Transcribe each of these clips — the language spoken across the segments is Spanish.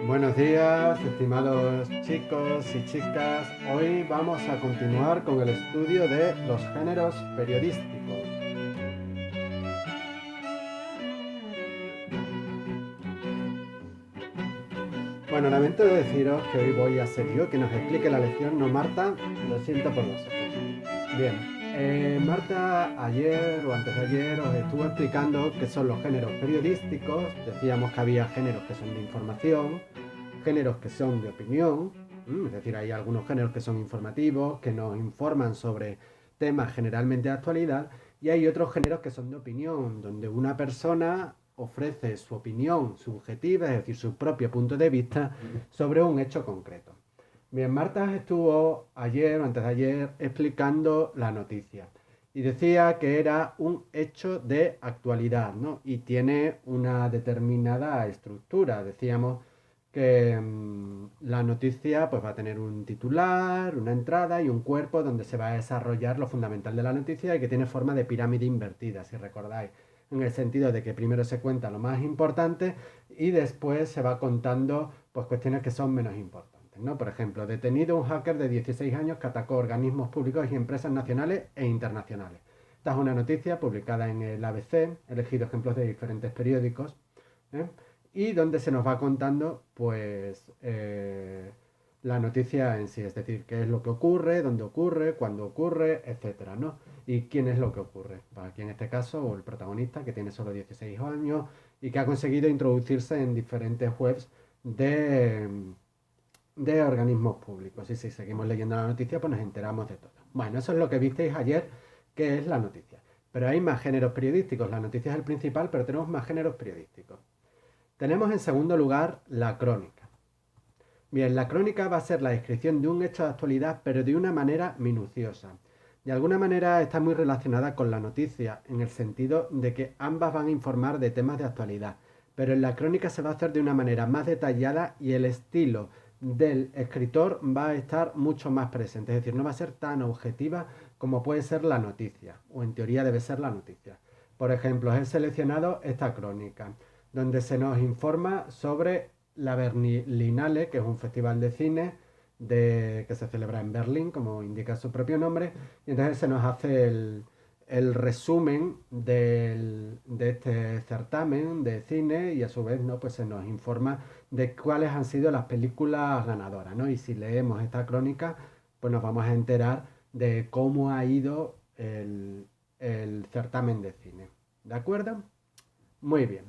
Buenos días, estimados chicos y chicas. Hoy vamos a continuar con el estudio de los géneros periodísticos. Bueno, lamento deciros que hoy voy a ser yo quien nos explique la lección, no Marta. Lo siento por vosotros. Bien, Marta ayer o antes de ayer os estuvo explicando qué son los géneros periodísticos. Decíamos que había géneros que son de información, géneros que son de opinión, es decir, hay algunos géneros que son informativos, que nos informan sobre temas generalmente de actualidad, y hay otros géneros que son de opinión, donde una persona ofrece su opinión subjetiva, es decir, su propio punto de vista sobre un hecho concreto. Bien, Marta estuvo ayer o antes de ayer explicando la noticia y decía que era un hecho de actualidad, ¿no? Y tiene una determinada estructura. Decíamos que la noticia pues va a tener un titular, una entrada y un cuerpo donde se va a desarrollar lo fundamental de la noticia y que tiene forma de pirámide invertida, si recordáis, en el sentido de que primero se cuenta lo más importante y después se va contando pues cuestiones que son menos importantes, ¿no? Por ejemplo, detenido un hacker de 16 años que atacó organismos públicos y empresas nacionales e internacionales. Esta es una noticia publicada en el ABC, he elegido ejemplos de diferentes periódicos, ¿eh? Y donde se nos va contando pues la noticia en sí, es decir, qué es lo que ocurre, dónde ocurre, cuándo ocurre, etcétera, ¿no? Y quién es lo que ocurre. Pues aquí en este caso, o el protagonista, que tiene solo 16 años y que ha conseguido introducirse en diferentes webs de organismos públicos. Y si seguimos leyendo la noticia, pues nos enteramos de todo. Bueno, eso es lo que visteis ayer, que es la noticia. Pero hay más géneros periodísticos. La noticia es el principal, pero tenemos más géneros periodísticos. Tenemos en segundo lugar la crónica. Bien, la crónica va a ser la descripción de un hecho de actualidad, pero de una manera minuciosa. De alguna manera está muy relacionada con la noticia, en el sentido de que ambas van a informar de temas de actualidad, pero en la crónica se va a hacer de una manera más detallada y el estilo del escritor va a estar mucho más presente, es decir, no va a ser tan objetiva como puede ser la noticia, o en teoría debe ser la noticia. Por ejemplo, he seleccionado esta crónica, donde se nos informa sobre la Berlinale, que es un festival de cine que se celebra en Berlín, como indica su propio nombre, y entonces se nos hace el resumen de este certamen de cine y a su vez, ¿no? Pues se nos informa de cuáles han sido las películas ganadoras, ¿no? Y si leemos esta crónica, pues nos vamos a enterar de cómo ha ido el certamen de cine. ¿De acuerdo? Muy bien.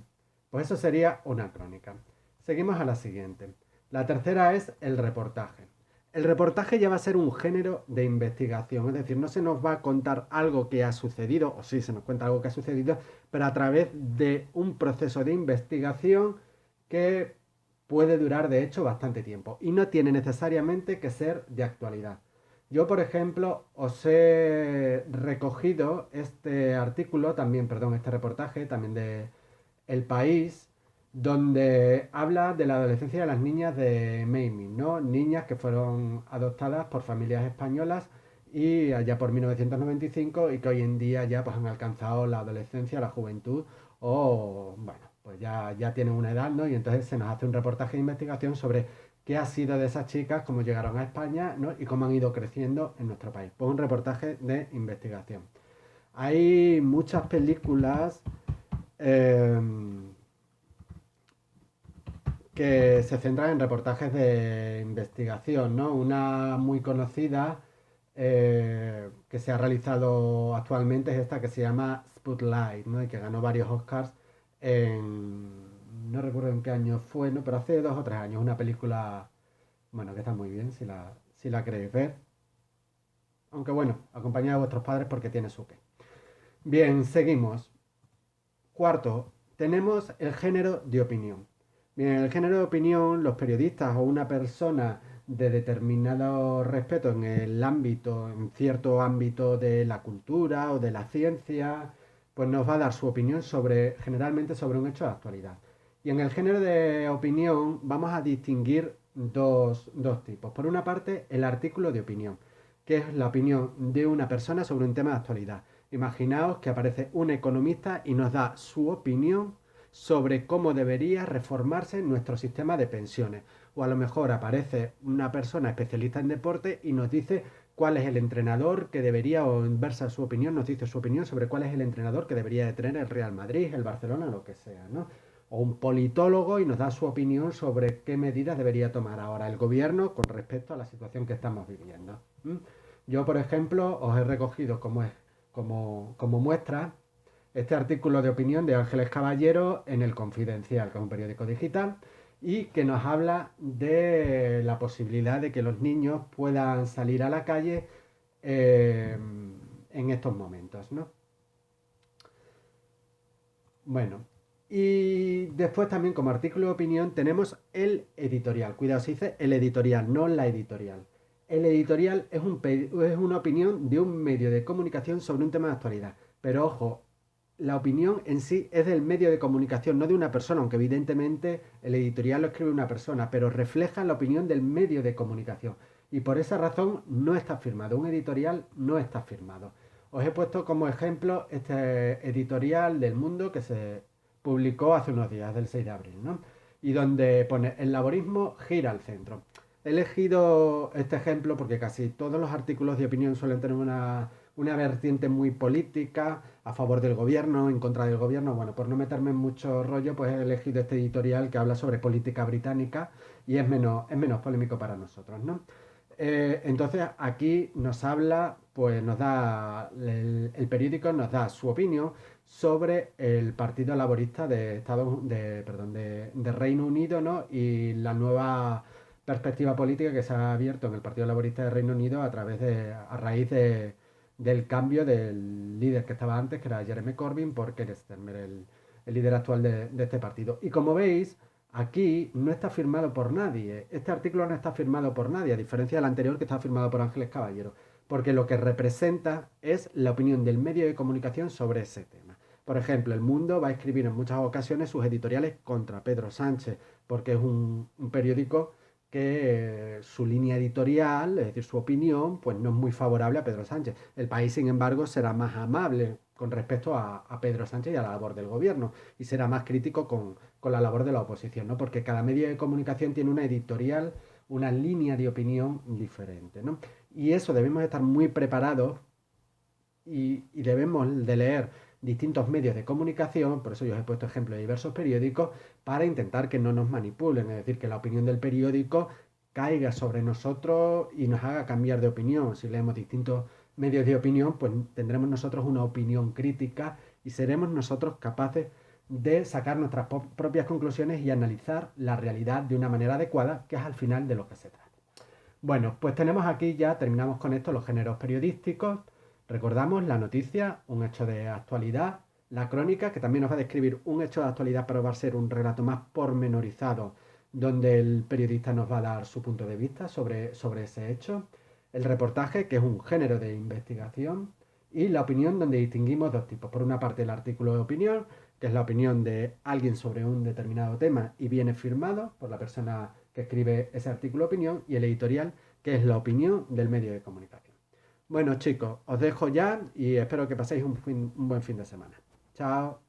Pues eso sería una crónica. Seguimos a la siguiente. La tercera es el reportaje. El reportaje ya va a ser un género de investigación, es decir, no se nos va a contar algo que ha sucedido, o sí se nos cuenta algo que ha sucedido, pero a través de un proceso de investigación que puede durar de hecho bastante tiempo y no tiene necesariamente que ser de actualidad. Yo, por ejemplo, os he recogido este artículo, también, perdón, este reportaje, también de El País, donde habla de la adolescencia de las niñas de Mamie, ¿no? Niñas que fueron adoptadas por familias españolas y allá por 1995 y que hoy en día ya pues han alcanzado la adolescencia, la juventud o, bueno, pues ya tienen una edad, ¿no? Y entonces se nos hace un reportaje de investigación sobre qué ha sido de esas chicas, cómo llegaron a España, ¿no? Y cómo han ido creciendo en nuestro país. Pues un reportaje de investigación. Hay muchas películas eh, que se centran en reportajes de investigación, ¿no? Una muy conocida que se ha realizado actualmente es esta que se llama Spotlight, ¿no? Y que ganó varios Oscars no recuerdo en qué año fue, ¿no? Pero hace 2 o 3 años, una película, bueno, que está muy bien si la queréis ver. Aunque bueno, acompañad a vuestros padres porque tiene su qué. Bien, seguimos. Cuarto, tenemos el género de opinión. Bien, en el género de opinión, los periodistas o una persona de determinado respeto en el ámbito, en cierto ámbito de la cultura o de la ciencia, pues nos va a dar su opinión generalmente sobre un hecho de actualidad. Y en el género de opinión vamos a distinguir dos tipos. Por una parte, el artículo de opinión, que es la opinión de una persona sobre un tema de actualidad. Imaginaos que aparece un economista y nos da su opinión sobre cómo debería reformarse nuestro sistema de pensiones. O a lo mejor aparece una persona especialista en deporte y nos dice cuál es el entrenador que debería, o inversa su opinión, nos dice su opinión sobre cuál es el entrenador que debería de tener el Real Madrid, el Barcelona, lo que sea, ¿no? O un politólogo y nos da su opinión sobre qué medidas debería tomar ahora el gobierno con respecto a la situación que estamos viviendo. ¿Mm? Yo, por ejemplo, os he recogido como muestra este artículo de opinión de Ángeles Caballero en El Confidencial, que es un periódico digital, y que nos habla de la posibilidad de que los niños puedan salir a la calle eh, en estos momentos, ¿no? Bueno, y después también como artículo de opinión tenemos el editorial. Cuidado, se dice el editorial, no la editorial. El editorial es una opinión de un medio de comunicación sobre un tema de actualidad. Pero ojo, la opinión en sí es del medio de comunicación, no de una persona, aunque evidentemente el editorial lo escribe una persona, pero refleja la opinión del medio de comunicación. Y por esa razón no está firmado. Un editorial no está firmado. Os he puesto como ejemplo este editorial del Mundo que se publicó hace unos días, del 6 de abril, ¿no? Y donde pone, el laborismo gira al centro. He elegido este ejemplo porque casi todos los artículos de opinión suelen tener una vertiente muy política, a favor del gobierno, en contra del gobierno. Bueno, por no meterme en mucho rollo, pues he elegido este editorial que habla sobre política británica y es menos polémico para nosotros, ¿no? Entonces aquí nos habla, pues nos da, el periódico nos da su opinión sobre el Partido Laborista de de Reino Unido, ¿no? Y la nueva perspectiva política que se ha abierto en el Partido Laborista de Reino Unido a raíz del cambio del líder que estaba antes, que era Jeremy Corbyn, por Keir Starmer, el líder actual de este partido. Y como veis, aquí no está firmado por nadie. Este artículo no está firmado por nadie, a diferencia del anterior que está firmado por Ángeles Caballero, porque lo que representa es la opinión del medio de comunicación sobre ese tema. Por ejemplo, El Mundo va a escribir en muchas ocasiones sus editoriales contra Pedro Sánchez, porque es un periódico que su línea editorial, es decir, su opinión, pues no es muy favorable a Pedro Sánchez. El País, sin embargo, será más amable con respecto a Pedro Sánchez y a la labor del gobierno y será más crítico con la labor de la oposición, ¿no? Porque cada medio de comunicación tiene una editorial, una línea de opinión diferente, ¿no? Y eso debemos estar muy preparados y debemos de leer distintos medios de comunicación, por eso yo os he puesto ejemplos de diversos periódicos, para intentar que no nos manipulen, es decir, que la opinión del periódico caiga sobre nosotros y nos haga cambiar de opinión. Si leemos distintos medios de opinión, pues tendremos nosotros una opinión crítica y seremos nosotros capaces de sacar nuestras propias conclusiones y analizar la realidad de una manera adecuada, que es al final de lo que se trata. Bueno, pues tenemos aquí ya, terminamos con esto, los géneros periodísticos. Recordamos la noticia, un hecho de actualidad, la crónica, que también nos va a describir un hecho de actualidad, pero va a ser un relato más pormenorizado, donde el periodista nos va a dar su punto de vista sobre ese hecho. El reportaje, que es un género de investigación. Y la opinión, donde distinguimos dos tipos. Por una parte, el artículo de opinión, que es la opinión de alguien sobre un determinado tema y viene firmado por la persona que escribe ese artículo de opinión, y el editorial, que es la opinión del medio de comunicación. Bueno, chicos, os dejo ya y espero que paséis un buen fin de semana. Chao.